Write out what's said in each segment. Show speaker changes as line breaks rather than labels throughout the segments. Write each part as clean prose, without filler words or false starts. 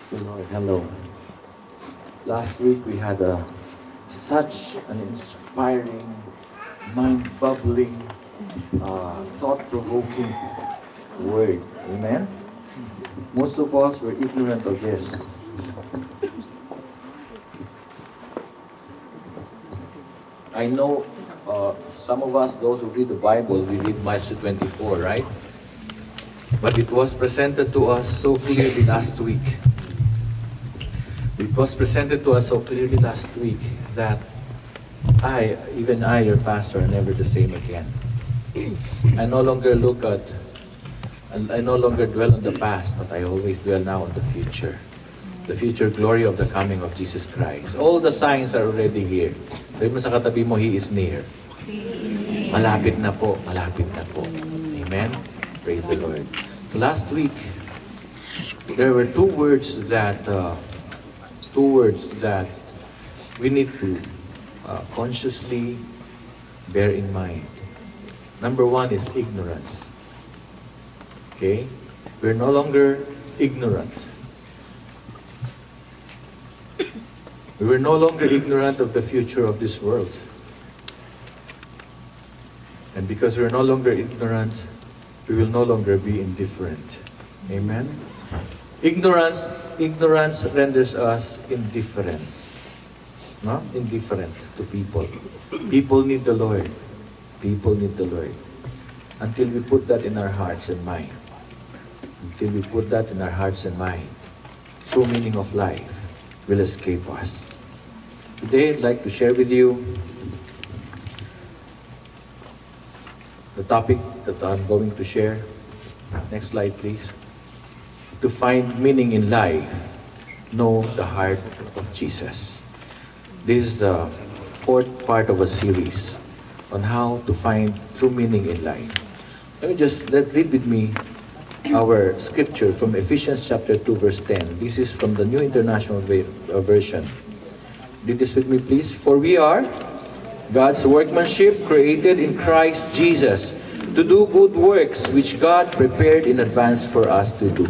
So Lord, hello. Last week we had such an inspiring, mind-bubbling, thought-provoking word. Amen? Most of us were ignorant of this. I know some of us, those who read the Bible, we read Matthew 24, right? But it was presented to us so clearly last week. It was presented to us so clearly last week that even I, your pastor, are never the same again. I no longer dwell on the past, but I always dwell now on the future. The future glory of the coming of Jesus Christ. All the signs are already here. Sabi mo sa katabi mo, He is near. Malapit na po, malapit na po. Amen? Praise the Lord. So last week, there were two words that we need to consciously bear in mind. Number one is ignorance. Okay? We're no longer ignorant. We were no longer ignorant of the future of this world. And because we're no longer ignorant, we will no longer be indifferent. Amen? Ignorance renders us indifference. No? Indifferent to people. People need the Lord. People need the Lord. Until we put that in our hearts and mind. Until we put that in our hearts and mind, true meaning of life will escape us. Today, I'd like to share with you the topic that I'm going to share. Next slide, please. To find meaning in life, know the heart of Jesus. This is the fourth part of a series on how to find true meaning in life. Read with me our scripture from Ephesians chapter 2 verse 10. This is from the New International Version. Read this with me, please. For we are God's workmanship, created in Christ Jesus to do good works which God prepared in advance for us to do.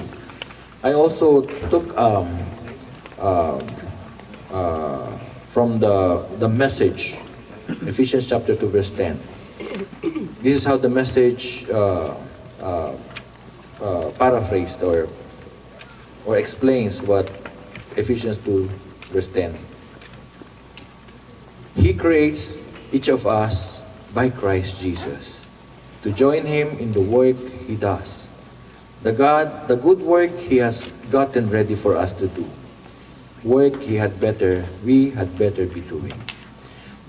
I also took from the message, Ephesians chapter 2 verse 10. This is how the message paraphrased or explains what Ephesians 2 verse 10. He creates each of us by Christ Jesus to join Him in the work He does. The good work He has gotten ready for us to do. Work we had better be doing.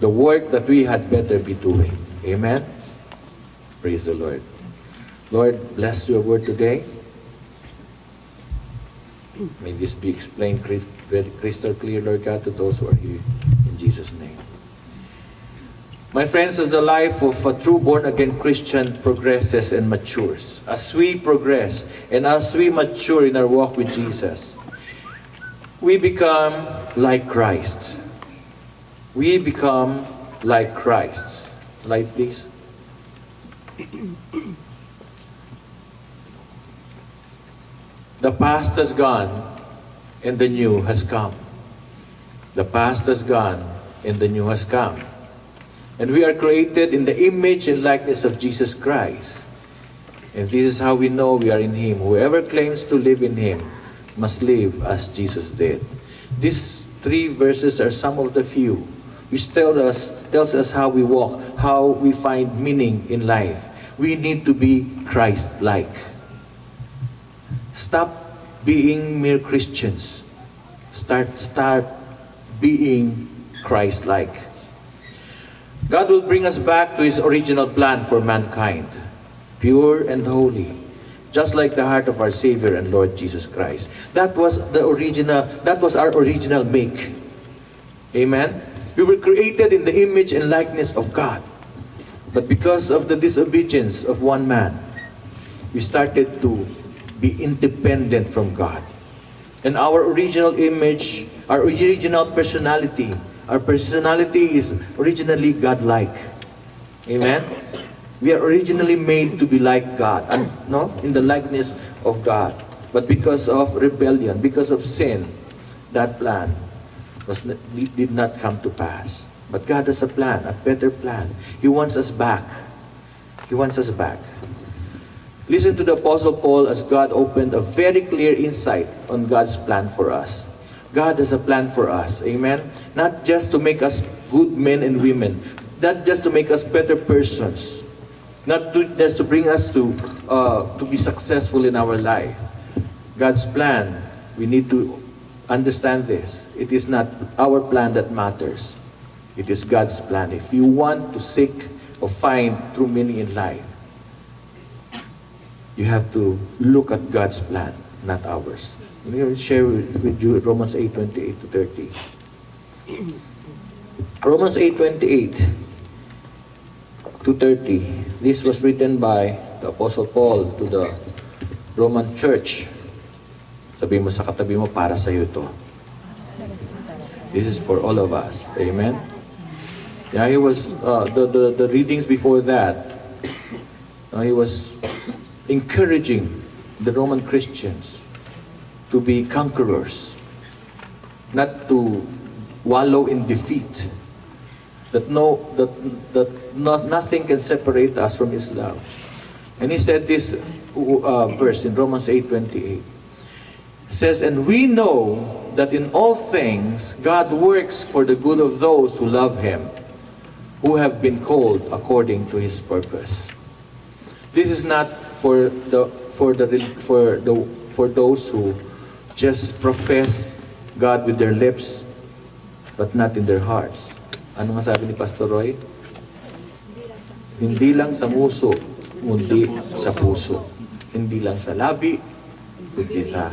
The work that we had better be doing. Amen? Praise the Lord. Lord, bless your word today. May this be explained very crystal clear, Lord God, to those who are here. In Jesus' name. My friends, as the life of a true born-again Christian progresses and matures, as we progress and as we mature in our walk with Jesus, we become like Christ. We become like Christ. Like this. The past has gone and the new has come. The past has gone and the new has come. And we are created in the image and likeness of Jesus Christ. And this is how we know we are in Him. Whoever claims to live in Him must live as Jesus did. These three verses are some of the few which tells us how we walk, how we find meaning in life. We need to be Christ-like. Stop being mere Christians. Start being Christ-like. God will bring us back to His original plan for mankind, pure and holy, just like the heart of our Savior and Lord Jesus Christ. That was our original make. Amen? We were created in the image and likeness of God. But because of the disobedience of one man, we started to be independent from God. And our original image, our original personality, our personality is originally God-like. Amen? We are originally made to be like God, in the likeness of God. But because of rebellion, because of sin, that plan did not come to pass. But God has a plan, a better plan. He wants us back. He wants us back. Listen to the Apostle Paul as God opened a very clear insight on God's plan for us. God has a plan for us. Amen? Not just to make us good men and women. Not just to make us better persons. Not just to bring us to be successful in our life. God's plan, we need to understand this. It is not our plan that matters. It is God's plan. If you want to seek or find true meaning in life, you have to look at God's plan, not ours. I'm going to share with you Romans 8:28 to 30. Romans 8:28 to 30. This was written by the Apostle Paul to the Roman church. Sabi mo sa katabi mo, para sa iyo to. This is for all of us. Amen? Yeah, he was, the readings before that, he was encouraging the Roman Christians to be conquerors, not to wallow in defeat, that nothing can separate us from His love. And he said this verse in Romans 8:28. Says, and we know that in all things God works for the good of those who love Him, who have been called according to His purpose. This is not for those who just profess God with their lips, but not in their hearts. Ano nga sabi ni Pastor Roy? Hindi lang sa muso, kundi sa puso. Hindi lang sa labi, kundi sa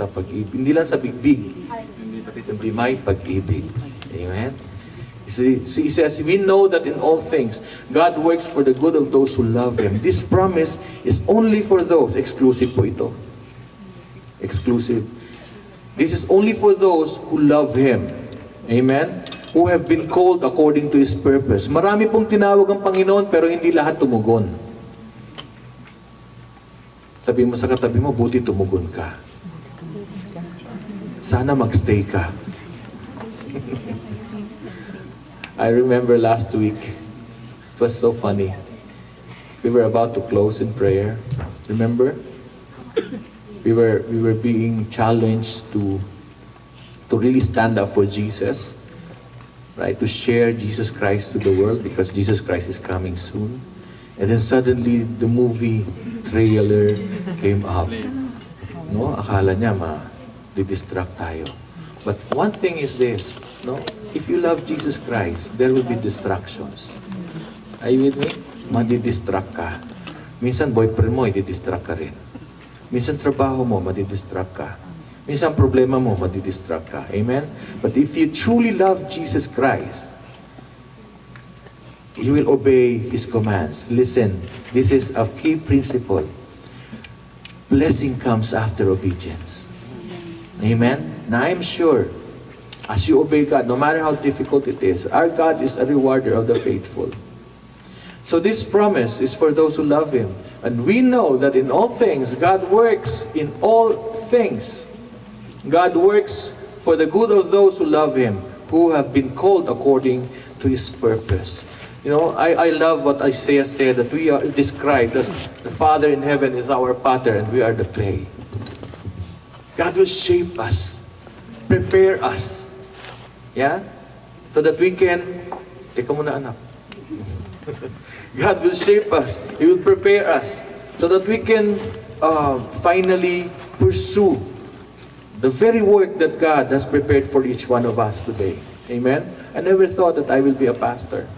pag-ibig. Hindi lang sa bigbig, kundi may pag-ibig. Amen? He says, we know that in all things, God works for the good of those who love Him. This promise is only for those, exclusive po ito. Exclusive. This is only for those who love Him. Amen? Who have been called according to His purpose. Marami pong tinawag ang Panginoon, pero hindi lahat tumugon. Sabi mo sa katabi mo, buti tumugon ka. Sana magstay ka. I remember last week, it was so funny. We were about to close in prayer. Remember? We were being challenged to really stand up for Jesus, right? To share Jesus Christ to the world because Jesus Christ is coming soon. And then suddenly the movie trailer came up. No, akala niya ma-distract tayo. But one thing is this, no? If you love Jesus Christ, there will be distractions. Are you with me? Madidistract ka. Minsan boyfriend mo, i-distract ka rin. Minsan trabaho mo, madidistract ka. Minsan problema mo, madidistract ka. Amen? But if you truly love Jesus Christ, you will obey His commands. Listen, this is a key principle. Blessing comes after obedience. Amen? Now I'm sure, as you obey God, no matter how difficult it is, our God is a rewarder of the faithful. So this promise is for those who love Him. And we know that in all things, God works in all things. God works for the good of those who love Him, who have been called according to His purpose. You know, I love what Isaiah said, that we are described as the Father in heaven is our potter and we are the clay. God will shape us, prepare us. Yeah? So that we can, teka muna anak. God will shape us. He will prepare us so that we can finally pursue the very work that God has prepared for each one of us today. Amen? I never thought that I will be a pastor.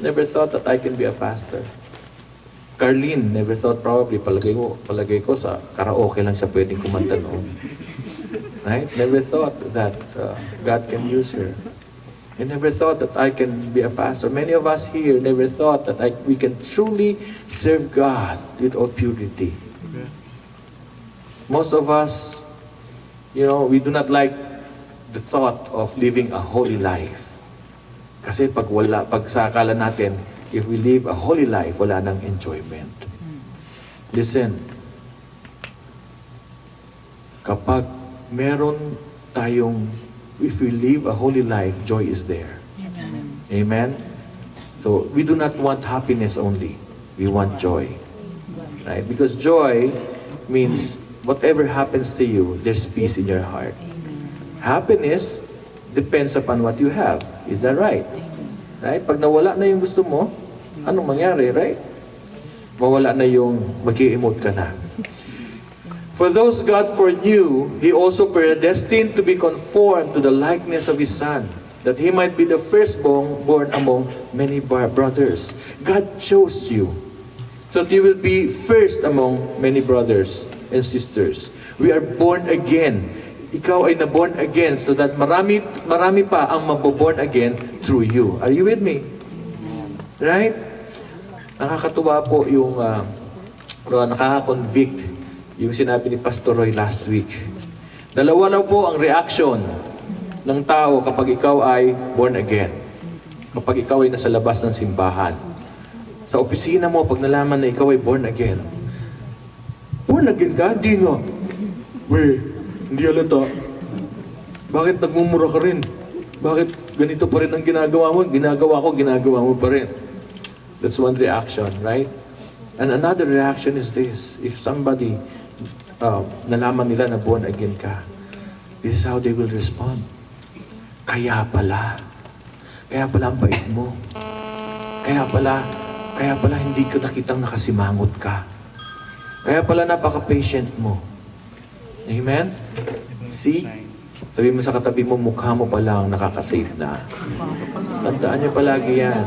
Never thought that I can be a pastor. Carlene, never thought probably, palagay ko sa karaoke lang siya pwedeng kumanta noon. Right? Never thought that God can use her. I never thought that I can be a pastor. Many of us here never thought that we can truly serve God with all purity. Most of us, you know, we do not like the thought of living a holy life. Kasi pag sakala natin, if we live a holy life, wala nang enjoyment. Listen, Kapag meron tayong, if we live a holy life, joy is there. Amen? So, we do not want happiness only. We want joy. Right? Because joy means whatever happens to you, there's peace in your heart. Happiness depends upon what you have. Is that right? Right? Pag nawala na yung gusto mo, anong mangyari, right? Mawala na yung mag-i-emote ka na. For those God foreknew, He also predestined to be conformed to the likeness of His Son, that He might be the firstborn among many brothers. God chose you, so that you will be first among many brothers and sisters. We are born again. Ikaw ay na-born again, so that marami pa ang maboborn again through you. Are you with me? Right? Nakakatuwa po yung nakaka-convict yung sinabi ni Pastor Roy last week. Dalawa na po ang reaction ng tao kapag ikaw ay born again. Kapag ikaw ay nasa labas ng simbahan. Sa opisina mo, pag nalaman na ikaw ay born again. Born again ka? Di nga. Weh, hindi halata. Bakit nagmumura ka rin? Bakit ganito pa rin ang ginagawa mo? Ginagawa mo pa rin. That's one reaction, right? And another reaction is this. If somebody nalaman nila na born again ka, this is how they will respond. Kaya pala ang bait mo. Kaya pala hindi ko nakitang nakasimangot ka. Kaya pala napaka-patient mo. Amen? See? Sabi mo sa katabi mo, mukha mo palang nakakasave na. Tandaan niyo palagi yan.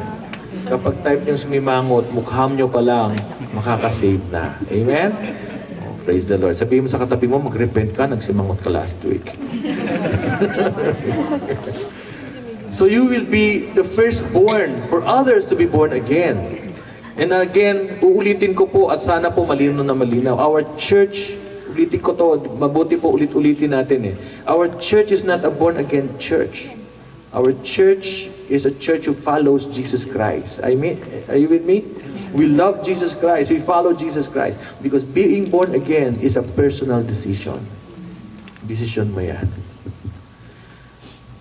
Kapag type niyong sumimangot, mukha niyo palang makakasave na. Amen? Oh, praise the Lord. Sabi mo sa katabi mo, mag-repent ka, nagsimangot ka last week. So you will be the firstborn for others to be born again. And again, uulitin ko po at sana po malinaw na malinaw. Our church, ulitin ko to, mabuti po ulit-ulitin natin eh. Our church is not a born-again church. Our church is a church who follows Jesus Christ. I mean, are you with me? We love Jesus Christ. We follow Jesus Christ. Because being born again is a personal decision. Decision mo yan.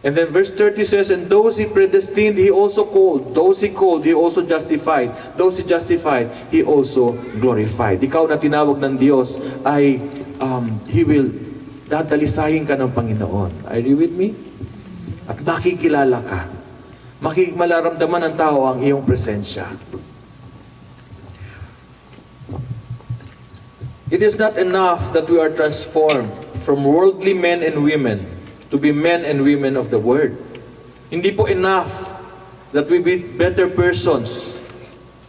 And then verse 30 says, and those He predestined, He also called. Those He called, He also justified. Those He justified, He also glorified. Ikaw na tinawag ng Diyos ay He will dadalisahin ka ng Panginoon. Are you with me? At makikilala ka. Malaramdaman ng tao ang iyong presensya. It is not enough that we are transformed from worldly men and women to be men and women of the Word. Hindi po enough that we be better persons.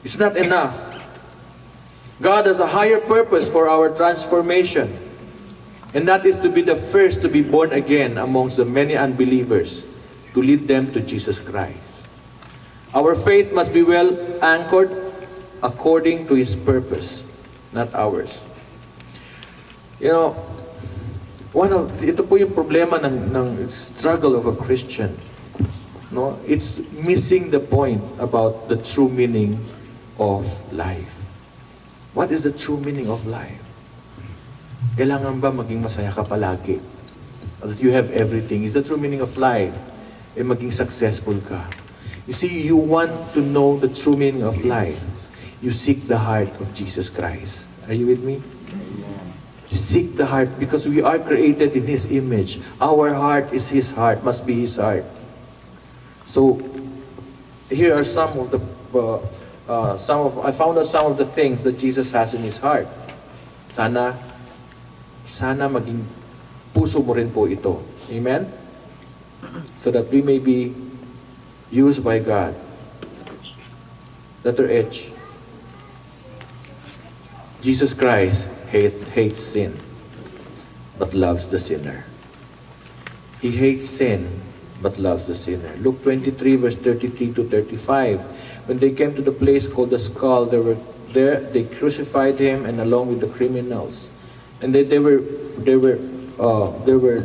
It's not enough. God has a higher purpose for our transformation. And that is to be the first to be born again amongst the many unbelievers, to lead them to Jesus Christ. Our faith must be well anchored according to His purpose, not ours. You know, ito po yung problema ng struggle of a Christian. No? It's missing the point about the true meaning of life. What is the true meaning of life? Kailangan ba maging masaya ka palagi? That you have everything. Is the true meaning of life? Eh maging successful ka. You see, you want to know the true meaning of life. You seek the heart of Jesus Christ. Are you with me? Seek the heart because we are created in His image. Our heart is His heart, must be His heart. So, here are some of the I found out some of the things that Jesus has in His heart. Sana maging puso mo rin po ito. Amen? So that we may be used by God. Letter H. Jesus Christ hates sin, but loves the sinner. He hates sin, but loves the sinner. Luke 23, verse 33 to 35. When they came to the place called the Skull, they crucified Him and along with the criminals. And they were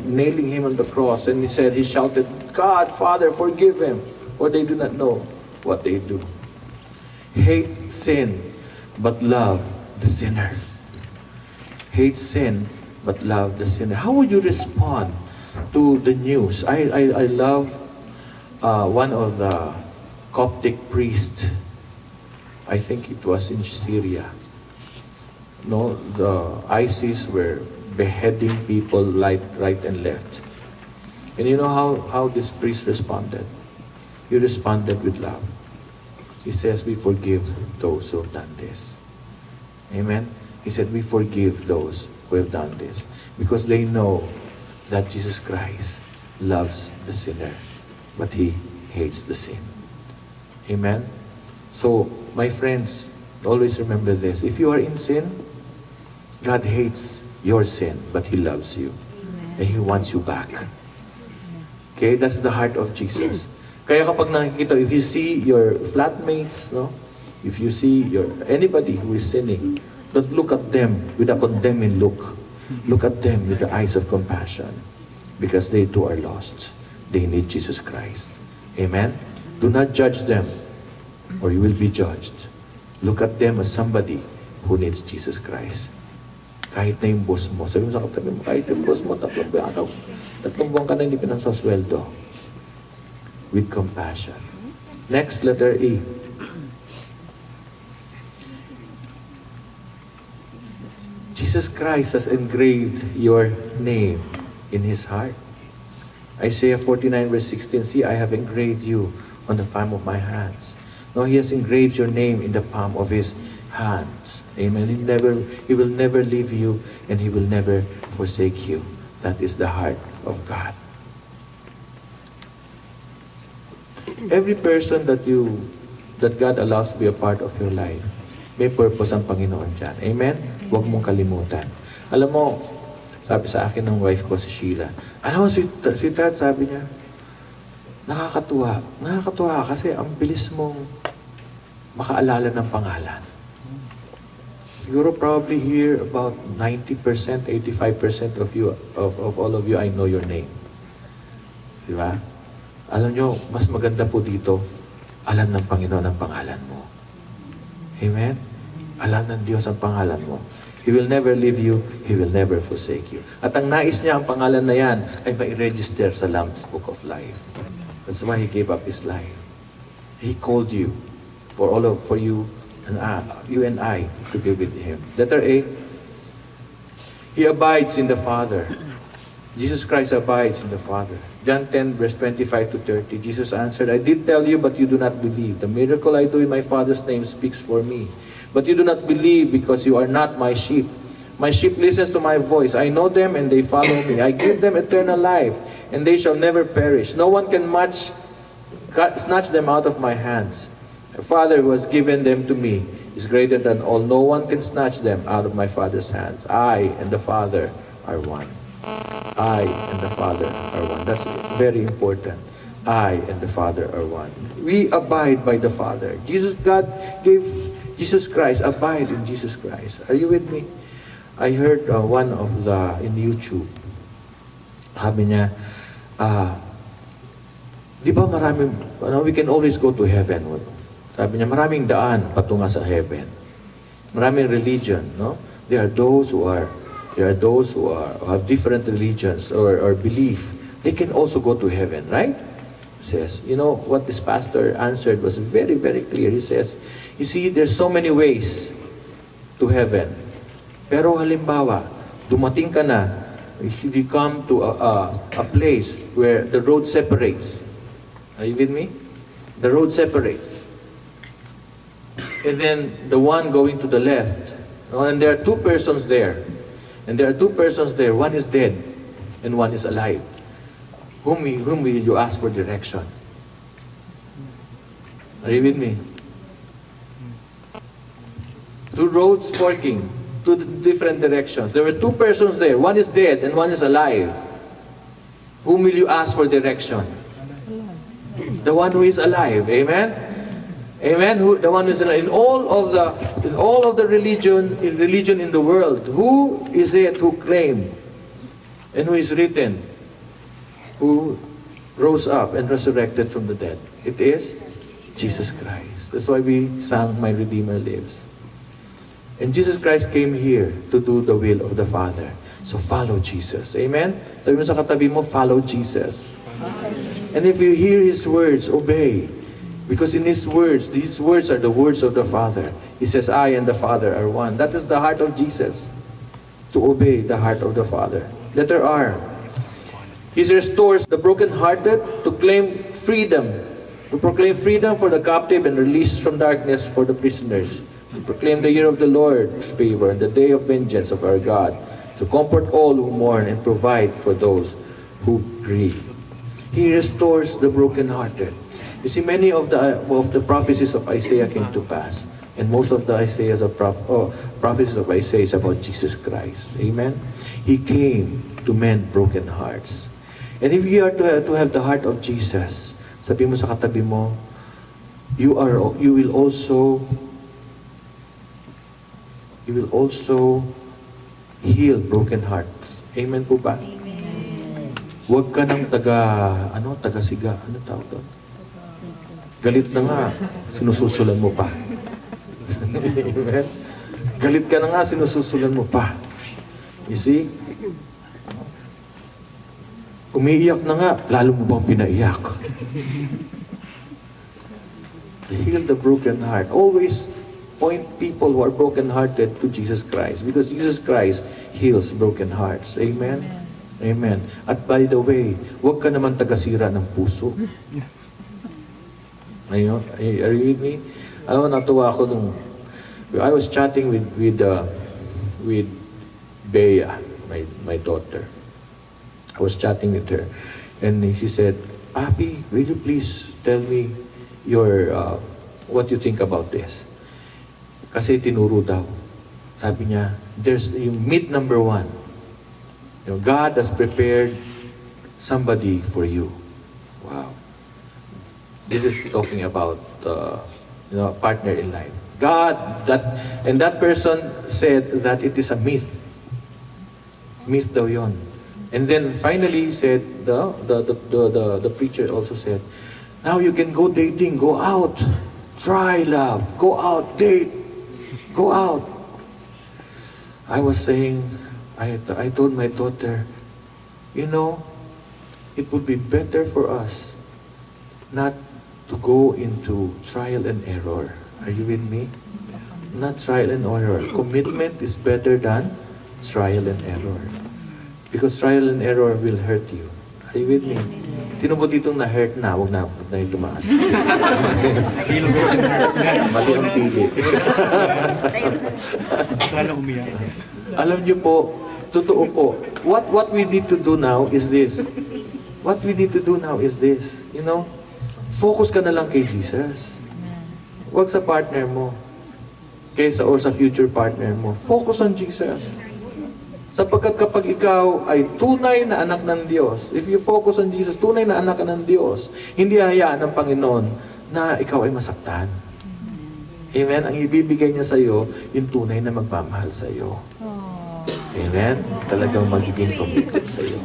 nailing Him on the cross. And he shouted, God, Father, forgive them, for they do not know what they do. Hate sin, but love the sinner. Hate sin, but love the sinner. How would you respond to the news? I love one of the Coptic priests. I think it was in Syria. No, the ISIS were beheading people right and left. And you know how this priest responded? He responded with love. He says, we forgive those who have done this. Amen? He said, we forgive those who have done this. Because they know that Jesus Christ loves the sinner, but He hates the sin. Amen? So, my friends, always remember this. If you are in sin, God hates your sin, but He loves you. And He wants you back. Okay? That's the heart of Jesus. Kaya kapag nakikita, if you see your flatmates, no? If you see anybody who is sinning, don't look at them with a condemning look. Look at them with the eyes of compassion. Because they too are lost. They need Jesus Christ. Amen? Do not judge them, or you will be judged. Look at them as somebody who needs Jesus Christ. Kahit na yung boss mo. Sabi mo sa katabi mo, kahit yung boss mo, 3 buwan ka na hindi pinansasweldo. With compassion. Next, letter E. Jesus Christ has engraved your name in His heart. Isaiah 49 verse 16, see, I have engraved you on the palm of my hands. No, He has engraved your name in the palm of His hands. Amen. He will never leave you, and He will never forsake you. That is the heart of God. Every person that God allows to be a part of your life, may purpose ang Panginoon dyan. Amen? Huwag mong kalimutan. Alam mo, sabi sa akin ng wife ko, si Sheila, alam mo, sweetheart, sabi niya, nakakatuwa. Nakakatuwa kasi ang bilis mong makaalala ng pangalan. Siguro probably here about 90%, 85% of you, of all of you, I know your name. Diba? Alam nyo, mas maganda po dito, alam ng Panginoon ang pangalan mo. Amen? Alam ng Diyos ang pangalan mo. He will never leave you, He will never forsake you. At ang nais niya, ang pangalan na yan, ay ma-register sa Lamb's Book of Life. That's why He gave up His life. He called you for you and I to be with Him. Letter A, He abides in the Father. Jesus Christ abides in the Father. John 10 verse 25 to 30, Jesus answered, I did tell you, but you do not believe. The miracle I do in my Father's name speaks for me. But you do not believe because you are not my sheep. My sheep listens to my voice. I know them and they follow me. I give them eternal life, and they shall never perish. No one can snatch them out of my hands. The Father who has given them to me is greater than all. No one can snatch them out of my Father's hands. I and the Father are one. I and the Father are one. That's very important. I and the Father are one. We abide by the Father. God gave Jesus Christ, abide in Jesus Christ. Are you with me? I heard one of in YouTube. Sabi niya, di ba maraming, we can always go to heaven. Sabi niya, maraming daan patunga sa heaven. Maraming religion, no? There are those who have different religions or belief. They can also go to heaven, right? Says, you know what this pastor answered was very, very clear. He says, you see, there's so many ways to heaven. Pero halimbawa, dumating ka na, if you come to a place where the road separates. Are you with me? The road separates. And then the one going to the left. And there are two persons there. One is dead and one is alive. Whom will you ask for direction? Are you with me? Two roads forking, two different directions. There were two persons there. One is dead and one is alive. Whom will you ask for direction? The one who is alive. Amen? Amen? The one who is alive. In all of the religion in the world, who is it who claimed and who is written? Who rose up and resurrected from the dead? It is Jesus Christ. That's why we sang, My Redeemer Lives. And Jesus Christ came here to do the will of the Father. So follow Jesus. Amen? Sabi mo sa katabi mo, follow Jesus. And if you hear His words, obey. Because in these words are the words of the Father. He says, I and the Father are one. That is the heart of Jesus. To obey the heart of the Father. Letter R. He restores the brokenhearted to claim freedom. To proclaim freedom for the captive and release from darkness for the prisoners. To proclaim the year of the Lord's favor and the day of vengeance of our God. To comfort all who mourn and provide for those who grieve. He restores the brokenhearted. You see, many of the prophecies of Isaiah came to pass. And most of the prophecies of Isaiah is about Jesus Christ. Amen? He came to mend broken hearts. And if you are to have the heart of Jesus, sabi mo sa katabi mo, you will also heal broken hearts. Amen po ba? Amen. Huwag ka ng taga-siga. Ano tawag doon? Galit na nga, sinususulan mo pa. Amen? Galit ka na nga, sinususulan mo pa. You see? Umiiyak na nga, lalo mo bang pinaiyak? Heal the broken heart. Always point people who are broken-hearted to Jesus Christ. Because Jesus Christ heals broken hearts. Amen? Amen. At by the way, huwag ka naman tagasira ng puso. Are you with me? Natuwa ako nung I was chatting with Bea, my daughter. I was chatting with her, and she said, "Papi, will you please tell me your what you think about this?" Kasi tinuro daw. Sabi niya, there's yung myth number 1. God has prepared somebody for you. Wow. This is talking about a partner in life. That person said that it is a myth. Myth daw yon. And then finally he said, the preacher also said, now you can go dating, go out, try love, go out, date, go out. I was saying, I told my daughter, it would be better for us not to go into trial and error. Are you with me? Not trial and error. Commitment is better than trial and error. Because trial and error will hurt you. Are you with me? Sino po ditong na-hurt na? Huwag na yung tumaas. Mali ang pili. Alam niyo po, totoo po, what we need to do now is this. What we need to do now is this. Focus ka na lang kay Jesus. Huwag sa partner mo. Or sa future partner mo. Focus on Jesus. Sapagkat kapag ikaw ay tunay na anak ng Diyos, if you focus on Jesus, tunay na anak ka ng Diyos, hindi hayaan ng Panginoon na ikaw ay masaktan. Amen? Ang ibibigay niya sa iyo, yung tunay na magmamahal sa iyo. Amen? Talagang magiging committed sa iyo.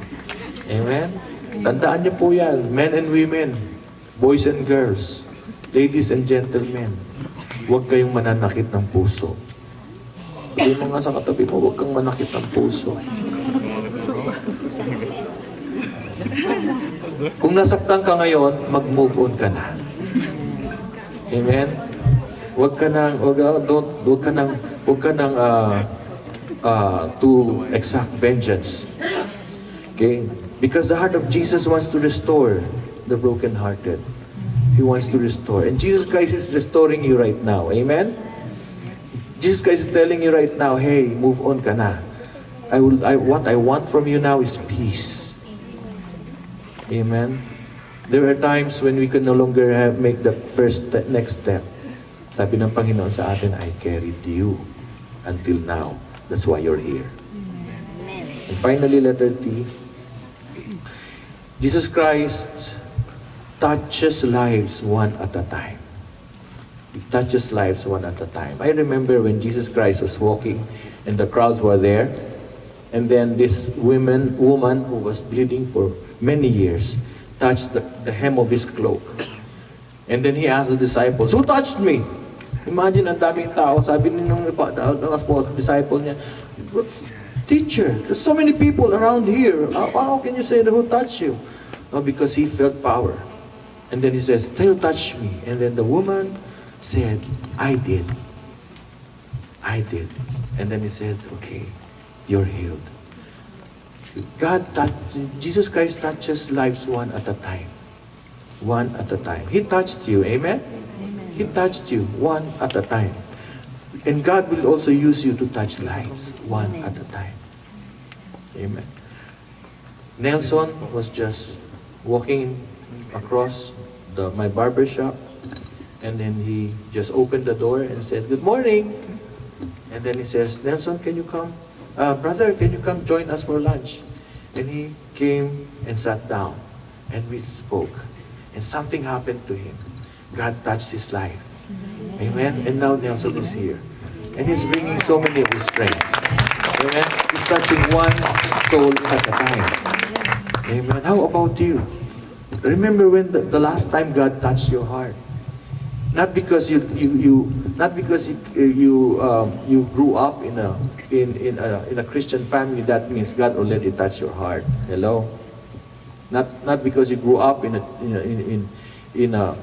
Amen? Tandaan niyo po yan, men and women, boys and girls, ladies and gentlemen, huwag kayong mananakit ng puso. Sabihin mo nga sa katabi mo, huwag kang manakit ng puso. Kung nasaktan ka ngayon, mag-move on ka na. Amen? Huwag ka nang to exact vengeance. Okay? Because the heart of Jesus wants to restore the brokenhearted. He wants to restore. And Jesus Christ is restoring you right now. Amen? Jesus Christ is telling you right now, hey, move on ka na. What I want from you now is peace. Amen? There are times when we can no longer make the next step. Sabi ng Panginoon sa atin, I carried you until now. That's why you're here. And finally, letter T. Jesus Christ touches lives one at a time. He touches lives one at a time. I remember when Jesus Christ was walking and the crowds were there, and then this woman who was bleeding for many years touched the hem of his cloak. And then he asked the disciples, who touched me? Imagine, ang daming tao. Sabi nung disciple niya, "But teacher, there's so many people around here. How can you say that who touched you?" No, because he felt power. And then he says, "Still touch me." And then the woman said, "I did. I did." And then he said, "Okay, you're healed." Jesus Christ touches lives one at a time. One at a time. He touched you, amen? He touched you one at a time. And God will also use you to touch lives one at a time. Amen. Nelson was just walking across my barber shop, and then he just opened the door and says, "Good morning." And then he says, "Nelson, can you come? Brother, can you come join us for lunch?" And he came and sat down, and we spoke. And something happened to him. God touched his life. Amen. And now Nelson is here. And he's bringing so many of his friends. Amen. He's touching one soul at a time. Amen. How about you? Remember when the last time God touched your heart? Not because you grew up in a Christian family, that means God already touched your heart. Hello. Not because you grew up in a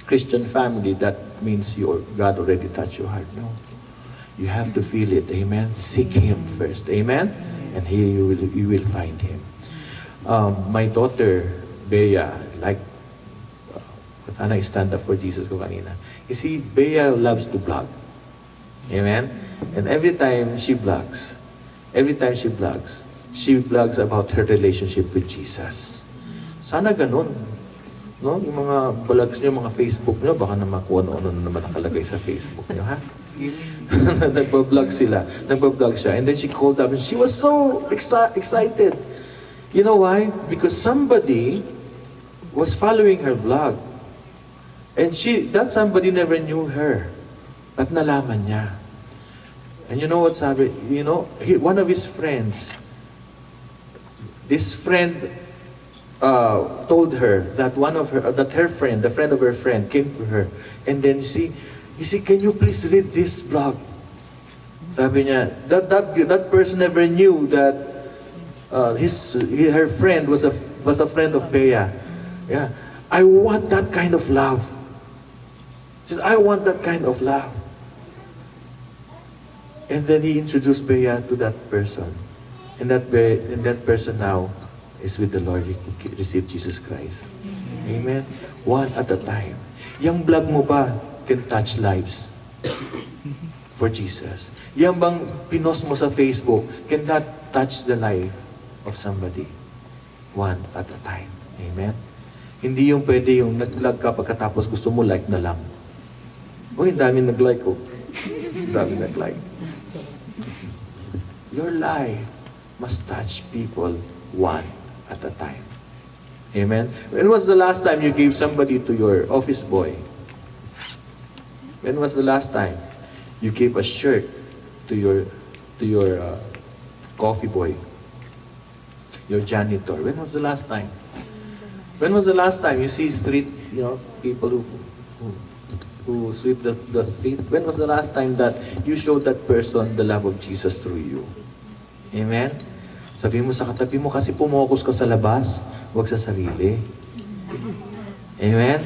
Christian family, that means God already touched your heart. No. You have to feel it. Amen. Seek Him first. Amen. And you will find Him. My daughter, Bea, sana stand up for Jesus ko kanina. You see, Bea loves to blog. Amen? And every time she blogs about her relationship with Jesus. Sana ganun. No? Yung mga blogs niyo, mga Facebook niyo, baka naman kung ano-ano na naman nakalagay sa Facebook niyo, ha? Nagbablog siya. And then she called up and she was so excited. You know why? Because somebody was following her blog. And that somebody never knew her. At nalaman niya. And you know what sabi? You know, one of his friends, this friend told her that her friend, the friend of her friend, came to her. And then you see, can you please read this blog? Sabi niya, that person never knew that her friend was a friend of Bea. Yeah. I want that kind of love. She says, I want that kind of love. And then he introduced Bea to that person. And that person now is with the Lord. He received Jesus Christ. Amen. One at a time. Yung blog mo ba can touch lives for Jesus? Yung bang pinost mo sa Facebook can that touch the life of somebody? One at a time. Amen. Hindi yung pwede yung nag-vlog ka pagkatapos gusto mo like na lang. Uy, dami nag-like ko. Dami nag-like. Your life must touch people one at a time. Amen? When was the last time you gave somebody to your office boy? When was the last time you gave a shirt to your coffee boy? Your janitor? When was the last time? When was the last time you see street, people who sweep the street? When was the last time that you showed that person the love of Jesus through you? Amen? Sabi mo sa katabi mo, kasi pumokus ka sa labas, huwag sa sarili. Amen?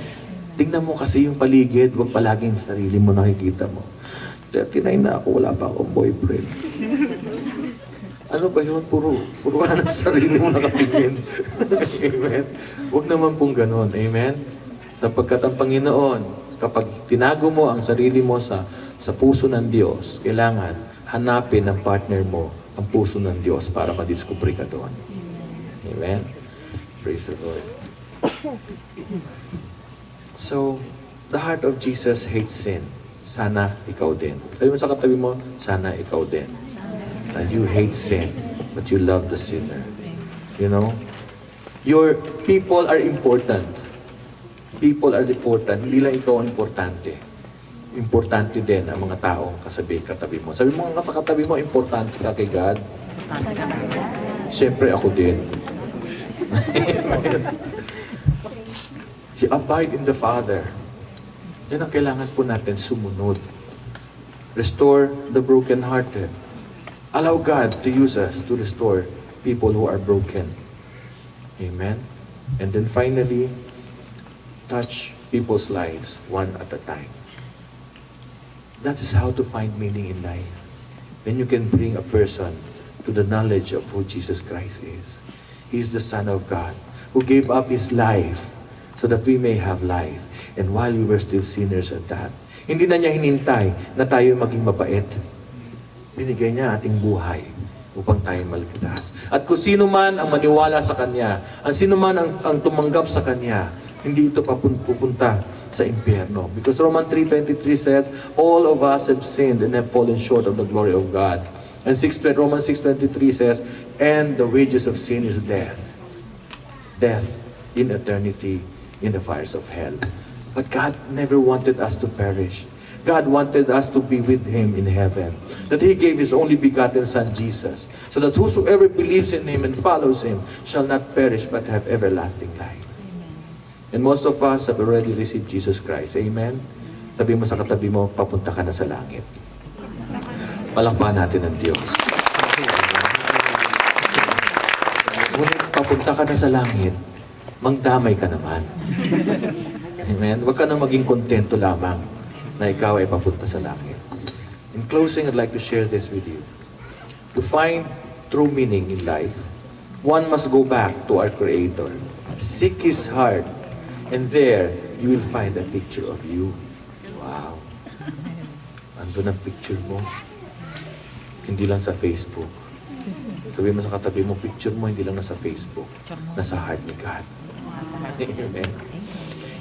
Tingnan mo kasi yung paligid, huwag palaging sarili mo nakikita mo. 39 na ako, wala pa akong boyfriend. Ano ba yun? Puro ka na sarili mo nakatingin. Amen? Huwag naman pong ganon. Amen? Sapagkat ang Panginoon, kapag tinago mo ang sarili mo sa puso ng Diyos, kailangan hanapin ng partner mo ang puso ng Diyos para madiskubre ka doon. Amen? Praise the Lord. So, the heart of Jesus hates sin. Sana ikaw din. Sabi mo sa katabi mo, sana ikaw din. And you hate sin, but you love the sinner. You know? Your people are important. People are important. Hindi lang ikaw ang importante. Importante din ang mga taong katabi mo. Sabi mo nga sa katabi mo, importante ka kay God. Siyempre ako din. You abide in the Father. Yan ang kailangan po natin sumunod. Restore the brokenhearted. Allow God to use us to restore people who are broken. Amen? And then finally, touch people's lives one at a time. That is how to find meaning in life. When you can bring a person to the knowledge of who Jesus Christ is. He is the Son of God who gave up His life so that we may have life. And while we were still sinners at that, hindi na niya hinintay na tayo maging mabait. Binigay niya ating buhay upang tayo maligtas. At kung sino man ang maniwala sa Kanya, ang sino man ang tumanggap sa Kanya, hindi ito pupunta sa impyerno. Because Romans 3:23 says, all of us have sinned and have fallen short of the glory of God. And Romans 6:23 says, and the wages of sin is death. Death in eternity in the fires of hell. But God never wanted us to perish. God wanted us to be with Him in heaven. That He gave His only begotten Son, Jesus, so that whosoever believes in Him and follows Him shall not perish but have everlasting life. And most of us have already received Jesus Christ. Amen? Sabi mo sa katabi mo, papunta ka na sa langit. Palakpakan natin ang Diyos. Ngunit papunta ka na sa langit, magdamay ka naman. Amen? Huwag ka na maging kontento lamang na ikaw ay papunta sa langit. In closing, I'd like to share this with you. To find true meaning in life, one must go back to our Creator. Seek His heart, and there, you will find a picture of you. Wow. Andun ang picture mo. Hindi lang sa Facebook. Sabi mo sa katabi mo, picture mo hindi lang nasa Facebook. Nasa heart ni God. Amen.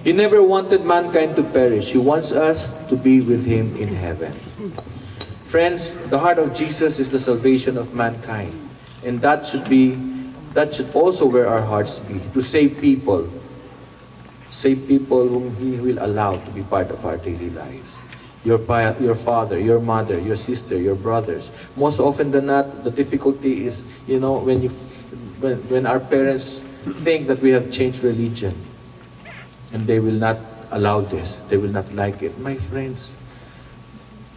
He never wanted mankind to perish. He wants us to be with Him in heaven. Friends, the heart of Jesus is the salvation of mankind. And that should also where our hearts be, to save people. Save people whom He will allow to be part of our daily lives. Your father, your mother, your sister, your brothers. Most often than not, the difficulty is, when our parents think that we have changed religion, and they will not allow this, they will not like it. My friends,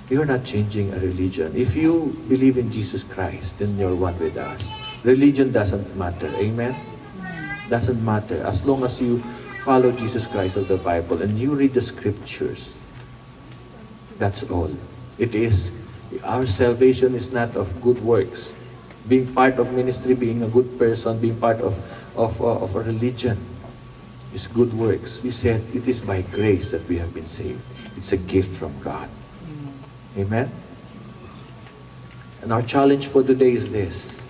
you're not changing a religion. If you believe in Jesus Christ, then you're one with us. Religion doesn't matter. Amen? Doesn't matter. As long as you follow Jesus Christ of the Bible and you read the scriptures, that's all. It is. Our salvation is not of good works. Being part of ministry, being a good person, being part of a religion is good works. He said, it is by grace that we have been saved. It's a gift from God. Amen? And our challenge for today is this.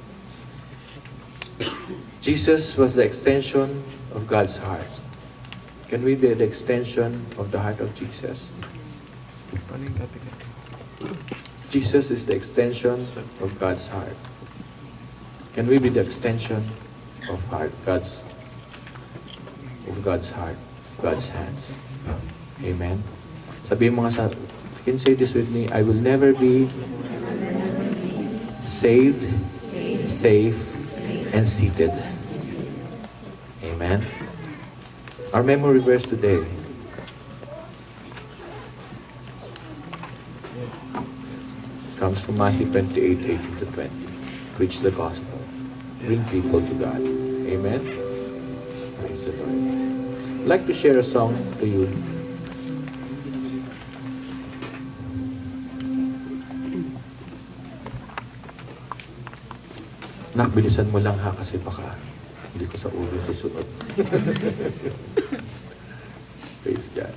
Jesus was the extension of God's heart. Can we be the extension of the heart of Jesus? Jesus is the extension of God's heart. Can we be the extension of God's heart, God's hands? Amen. Sabihin mo nga can you say this with me? I will never be saved, safe, and seated. Amen. Our memory verse today comes from Matthew 28:18-20. Preach the gospel. Bring people to God. Amen. Praise the Lord. I'd like to share a song to you. Nak, bilisan mo lang ha, kasi baka hindi ko sa ulo susunod. Praise God.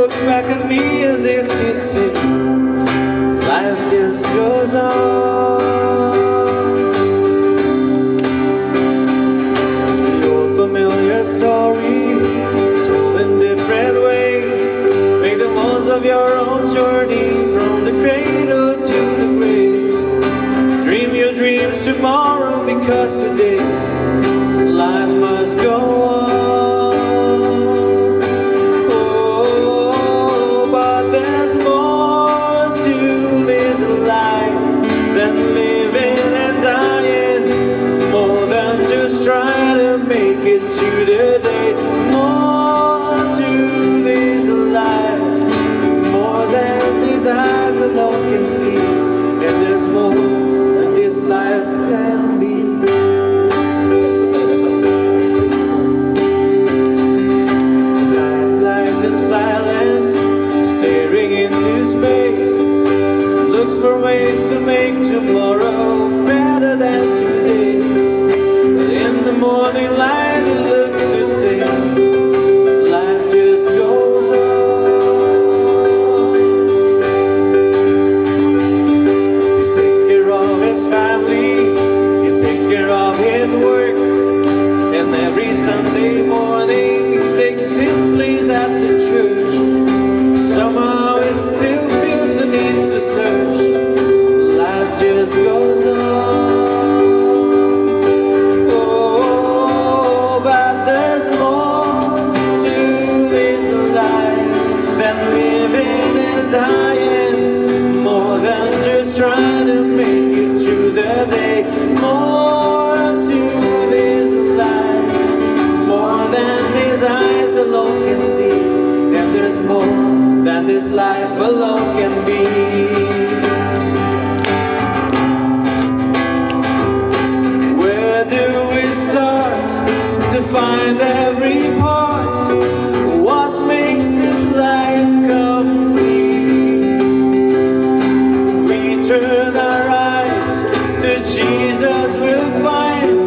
look back at me as if to say, life just goes on. The old familiar story, told in different ways. Make the most of your own journey from the cradle to the grave. Dream your dreams tomorrow, because today life must go on. Oh, but there's more to this life than living and dying. More than just trying to make it to the day. More to this life, more than these eyes alone can see. And there's more than this life can be. Tonight lies in silence, staring into space. Looks for ways to make tomorrow better than today. But in the morning light it looks the same. Life just goes on. He takes care of his family, he takes care of his work. And every Sunday morning he takes his place at the church. Somehow he still feels the need to search. Life just goes on. Oh, but there's more to this life than living and dying. More than just trying to make it through the day. More to this life, more than these eyes alone can see. And there's more than this life alone can be. Where do we start to find every part? What makes this life complete? We turn our eyes to Jesus, we'll find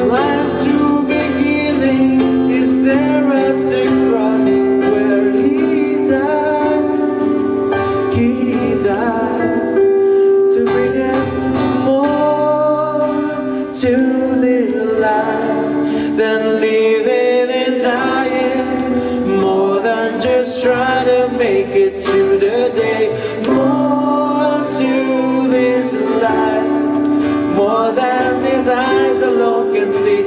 life's true beginning is there at the cross where He died. He died to bring us more to live life than living and dying. More than just trying to make it through the day. More to this life, more than these eyes alone can see.